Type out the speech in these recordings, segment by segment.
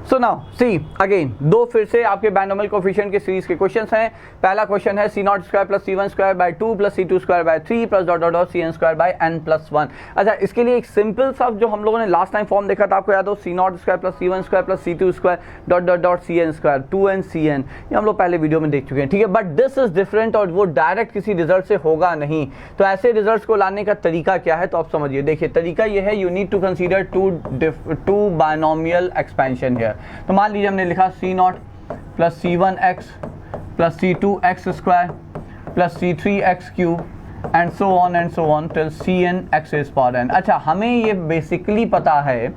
So now see again, दो फिर से आपके बायनोमियल कोफिशिएंट के सीरीज के क्वेश्चंस हैं। पहला क्वेश्चन है C naught square plus C one square by 2 plus C two square by 3 plus dot dot dot C n square by n plus 1। अच्छा, इसके लिए एक सिंपल सा जो हम लोगों ने लास्ट टाइम फॉर्म देखा था, आपको याद हो, C naught square plus C one square plus C two square dot dot dot C n square 2n C n, ये हम लोग पहले वीडियो में देख चुके हैं, ठीक है। बट दिस इज डिफरेंट और वो डायरेक्ट किसी रिजल्ट से होगा नहीं। तो ऐसे रिजल्ट को लाने का तरीका क्या है, तो आप समझिए। देखिए तरीका ये है, you need to consider two binomial expansion here. तो मान लीजिए हमने लिखा C naught plus C one x plus C two x square plus C three x cube and so on till C n x is power n. अच्छा, हमें ये basically पता है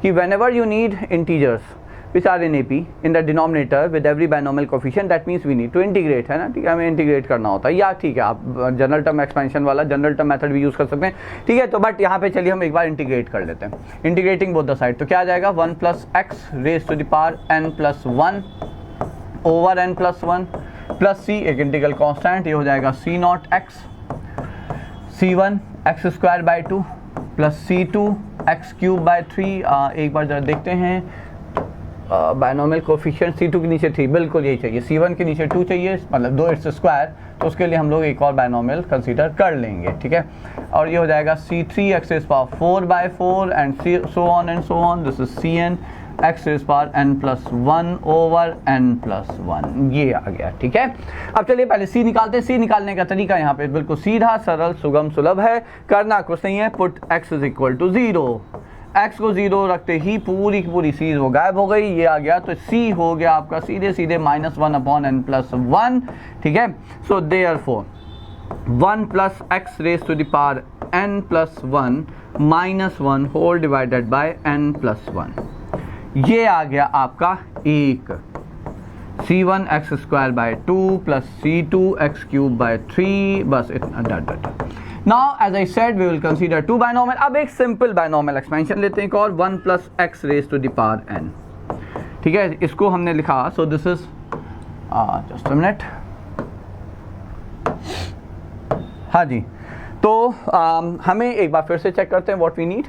कि whenever you need integers which are in AP in the denominator with every binomial coefficient, that means we need to integrate, है ना, ठीक है, हमें इंटीग्रेट करना होता है। या ठीक है, आप जनरल टर्म एक्सपेंशन वाला जनरल टर्म मेथड भी यूज़ कर सकते हैं, ठीक है। तो बट यहाँ पे चलिए हम एक बार इंटीग्रेट कर लेते हैं, इंटीग्रेटिंग बोथ द साइड। तो क्या आ जाएगा, 1 plus x raise to the power n plus 1 over n plus 1 plus C, एक इंटीग्रल कॉन्स्टेंट, ये हो जाएगा C naught x C one x square by 2 plus C two x cube by 3। एक बार जरा देखते हैं, बायनोमियल कोफिशिएंट C2 के नीचे 3, बिल्कुल यही चाहिए। C1 के नीचे 2 चाहिए, मतलब 2 इट्स स्क्वायर, तो उसके लिए हम लोग एक और बायनोमियल कंसीडर कर लेंगे, ठीक है। और ये हो जाएगा C3 x is power 4/4 and so on, this is Cn x is power n plus 1 over n plus 1, ये आ गया, ठीक है। अब चलिए पहले C निकालते हैं। C निकालने का तरीका यहाँ पे बिल्कुल सीधा सरल सुगम सुलभ है, करना कुछ नहीं है, put x is equal to 0। x को 0 रखते ही पूरी की पूरी सीरीज वो गायब हो गई, ये आ गया। तो c हो गया आपका सीधे सीधे -1 अपॉन n प्लस 1, ठीक है। So therefore 1 plus x raise to the power n plus 1 -1 whole divided by n plus 1, ये आ गया आपका एक c1 x square by 2 plus c2 x cube by 3, बस इतना डट डट। Now as I said we will consider two binomial। अब एक simple binomial expansion लेते हैं, एक और 1 plus x raise to the power n, ठीक है। इसको हमने लिखा, so this is just a minute, हाँ जी। तो हमें एक बार फिर से चेक करते हैं what we need,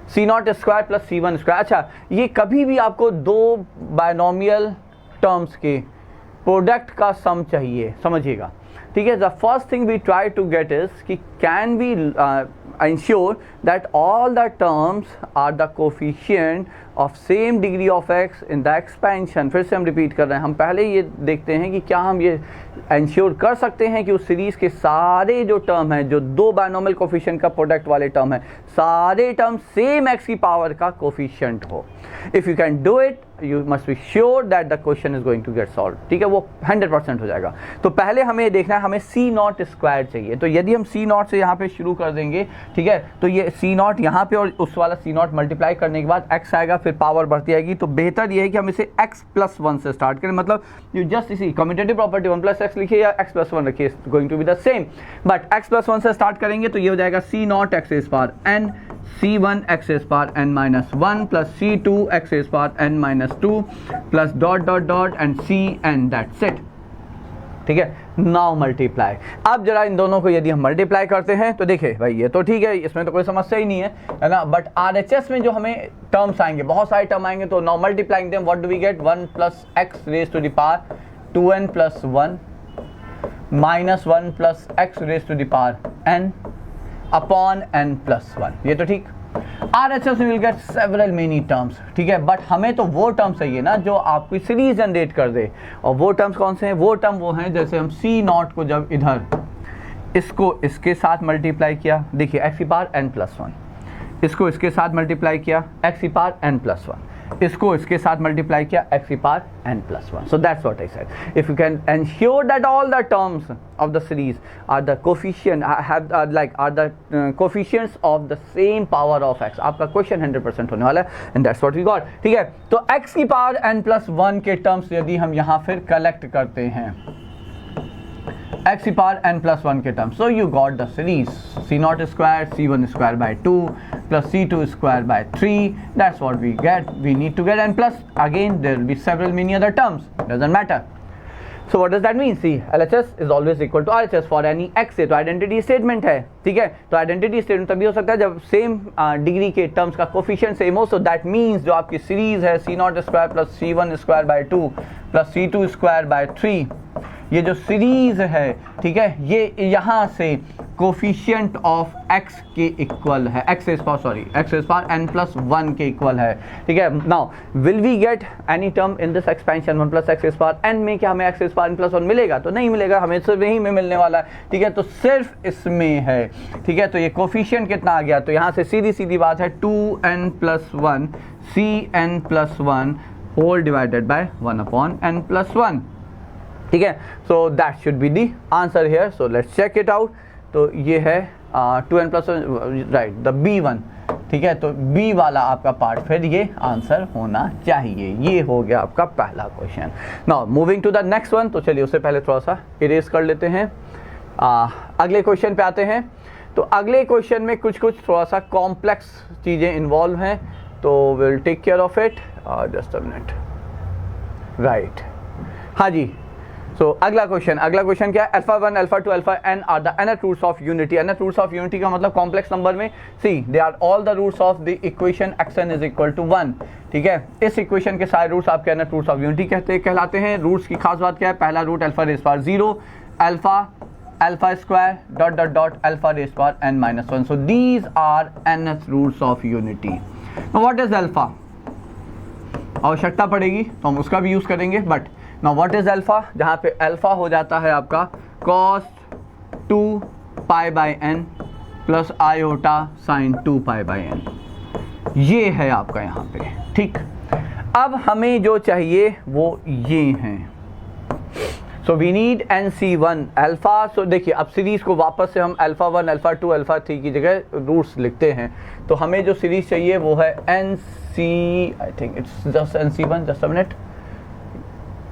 C naught square plus C one square. अच्छा, ये कभी भी आपको दो बायनोमियल टर्म्स के प्रोडक्ट का सम चाहिए, समझिएगा, ठीक है। The first thing we try to get is कि can we ensure that all the terms are the coefficient of same degree of x in the expansion। फिर से हम रिपीट कर रहे हैं, हम पहले ये देखते हैं कि क्या हम ये इंश्योर कर सकते हैं कि उस सीरीज के सारे जो टर्म हैं, जो दो बायनोमियल कोफिशिएंट का प्रोडक्ट वाले टर्म है, सारे टर्म सेम x की पावर का कोफिशिएंट हो। If you can do it you must be sure that the question is going to get solve, ठीक है, वो 100% हो जाएगा। तो पहले हमें ये देखना है, हमें सी नॉट स्क्वायर चाहिए। तो यदि हम सी नॉट से यहाँ पे शुरू कर देंगे, ठीक है, तो ये सी नॉट यहाँ पे और उस वाला सी नॉट मल्टीप्लाई करने के बाद x आएगा, फिर पावर बढ़ती आएगी। तो बेहतर ये है कि हम इसे x प्लस 1 से स्टार्ट करें, मतलब यू जस्ट इसी कम्यूटेटिव प्रॉपर्टी 1 प्लस एक्स लिखिए या x प्लस 1 रखिए, going to be the same, but x plus 1 से स्टार्ट करेंगे तो ये हो जाएगा C naught x is power n c1 x is power n minus 1 plus c2 x is power n minus 2 plus dot dot dot and cn, that's it, ठीक है। Now multiply. अब जरा इन दोनों को यदि हम मल्टीप्लाई करते हैं तो देखिए भाई, ये तो ठीक है, इसमें तो कोई समस्या ही नहीं है ना। बट RHS में जो हमें टर्म्स आएंगे, बहुत सारे टर्म आएंगे, तो now multiplying them what do we get, 1 plus x raise to the power 2n plus 1 minus 1 plus x raise to the power n upon n plus 1, ये तो ठीक। RHS will get several many terms, ठीक है, but हमें तो वो term चाहिए ना जो आपकी सीरीज जनरेट कर दे। और वो टर्म्स कौन से हैं, वो टर्म वो हैं जैसे हम सी नॉट को जब इधर इसको इसके साथ मल्टीप्लाई किया, देखिए एक्स की पावर n प्लस 1, इसको इसके साथ मल्टीप्लाई किया एक्स की पावर n प्लस 1, इसको इसके साथ मल्टीप्लाई किया एक्स की power n plus 1। So that's what I said, if you can ensure that all the terms of the series are the coefficient are the coefficients of the same power of x, आपका question 100% होने वाला है, and that's what we got, ठीक है। तो x की power n plus 1 के terms यदि हम यहाँ फिर कलेक्ट करते हैं, x की पावर n प्लस 1 के terms, so you got the series c naught square c1 square by 2 plus c2 square by 3, that's what we get, we need to get, and plus again there will be several many other terms, doesn't matter। So what does that mean, see LHS is always equal to RHS for any x। तो identity statement है, ठीक है। तो identity statement तभी हो सकता है जब सेम डिग्री के टर्म्स का कोफिशिएंट सेम हो। सो दैट मीन्स जो आपकी सीरीज है C0² plus C1² 2 plus C2² 3, ये जो सीरीज है, ठीक है, ये यहाँ से कोफिशिएंट ऑफ x के इक्वल है, x इज पावर n+1 के इक्वल है, ठीक है। Now will we get any term in this expansion 1 + x² n में, क्या हमें x पावर n+1 मिलेगा? तो नहीं मिलेगा, हमें सिर्फ यहीं में मिलने वाला है, ठीक है। तो सिर्फ इसमें है, ठीक है। तो ये कोफिशिएंट कितना आ गया? तो यहाँ से सीधी सीधी बात है 2n+1 Cn+1 whole divided bye 1/n+1, ठीक है। So that should be the answer here. So let's check it out. तो ये है 2n+1, राइट, द B1, ठीक है। तो B वाला आपका पार्ट फिर ये आंसर होना चाहिए। ये हो गया आपका पहला question. Now moving to the next one. तो चलिए उससे पहले थोड़ा सा इरेज कर लेते हैं, अगले क्वेश्चन पे आते हैं। तो अगले क्वेश्चन में कुछ थोड़ा सा कॉम्प्लेक्स चीज़ें इन्वॉल्व हैं, तो will take care of it. Just a minute, right, हाँ जी। सो अगला क्वेश्चन क्या है? α1, α2, αn are the nth roots of unity. nth roots of unity का मतलब कॉम्प्लेक्स नंबर में, see they are all the roots of the equation xn is equal to 1, ठीक है। इस इक्वेशन के सारे रूट्स आपके nth रूट्स ऑफ यूनिटी कहलाते हैं। रूट्स की खास बात क्या है? पहला root α⁻0, α² (n-1). So these are nth roots of unity. Now what is alpha? आवश्यकता पड़ेगी तो हम उसका भी यूज करेंगे, but now what is alpha? जहाँ पे अल्फा हो जाता है आपका cos 2π/n plus iota sin 2π/n, ये है आपका यहाँ पे, ठीक। अब हमें जो चाहिए वो ये हैं। So we need NC1 alpha. So देखिए अब सीरीज को वापस से हम α1, α2, α3 की जगह रूट्स लिखते हैं। तो हमें जो सीरीज चाहिए वो है NC, I think it's just NC1, just a minute,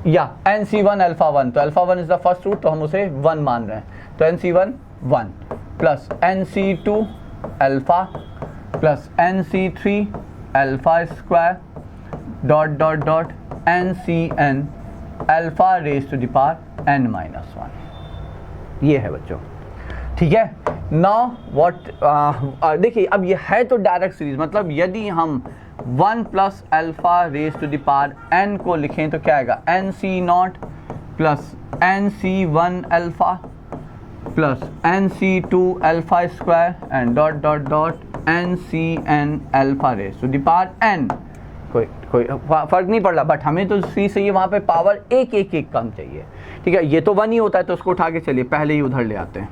या NC1 α1। तो α1 इज द फर्स्ट रूट, तो हम उसे 1 मान रहे हैं। तो NC1 1 plus NC2 alpha plus NC3 α² dot NCn alpha raise to the power n-1, ये है बच्चों, ठीक है। नाउ व्हाट, देखिए अब ये है तो डायरेक्ट सीरीज, मतलब यदि हम 1 plus alpha raise to the power n को लिखें तो क्या आएगा? NC0 plus NC1 alpha plus NC2 α² and dot NCn alpha raise to the power n। कोई फर्क नहीं पड़ रहा, बट हमें तो सी से ये वहाँ पे पावर एक कम चाहिए, ठीक है। ये तो 1 ही होता है, तो उसको उठा के चलिए पहले ही उधर ले आते हैं,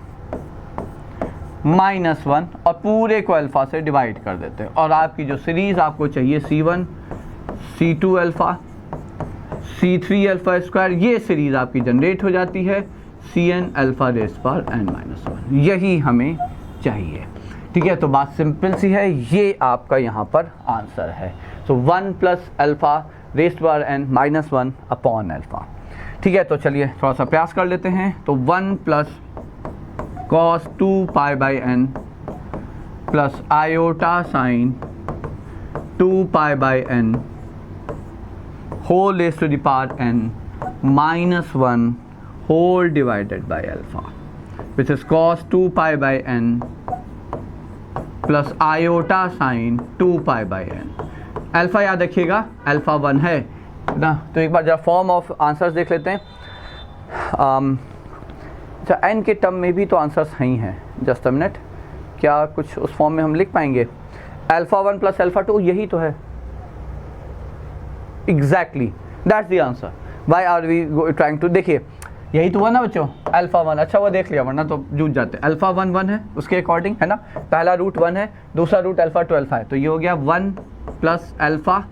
-1, और पूरे को अल्फा से डिवाइड कर देते हैं। और आपकी जो सीरीज आपको चाहिए C1, C2 अल्फा, C3 α², ये सीरीज आपकी जनरेट हो जाती है Cn alpha raise power n-1, यही हमें चाहिए, ठीक है। तो बात सिंपल सी है, ये आपका यहाँ पर आंसर है। So 1 plus alpha raise power n-1 upon alpha, ठीक है। तो चलिए थोड़ा सा प्रयास कर लेते हैं। तो 1 plus cos 2π/n plus iota sine 2π/n whole raise to the power n-1 whole divided by alpha, which is cos 2π/n plus iota sine 2π/n। Alpha याद रखिएगा अल्फा 1 है ना। तो एक बार जरा फॉर्म ऑफ आंसर्स देख लेते हैं। अच्छा, एन के टर्म में भी तो आंसर्स ही हैं, जस्ट अ मिनट, क्या कुछ उस फॉर्म में हम लिख पाएंगे? α1 प्लस α2, यही तो है, exactly that's the answer. Why are we trying to, देखिए यही तो हुआ ना बच्चों, α1, अच्छा वो देख लिया, वरना तो जूझ जाते। α1 1 है, उसके अकॉर्डिंग है ना, पहला रूट 1 है, दूसरा रूट α2 अल्फा है, तो ये हो गया 1 plus alpha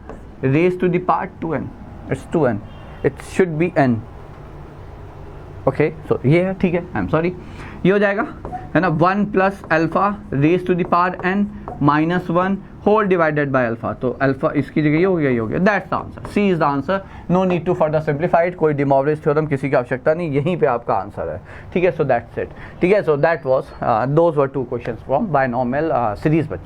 raise to the power 2n, it's 2n, it should be n, okay. So ये है, ठीक है, आई एम सॉरी, ये हो जाएगा है ना, 1 plus alpha raise to the power n-1 whole divided by alpha. तो अल्फा इसकी जगह ये हो गया, that's the answer, see is the answer, no need to further simplified, कोई डी मॉर्गन थ्योरम किसी की आवश्यकता नहीं, यहीं पे आपका आंसर है, ठीक है। सो दैट्स इट, ठीक है। So that was those were 2 questions from binomial series बच्चों।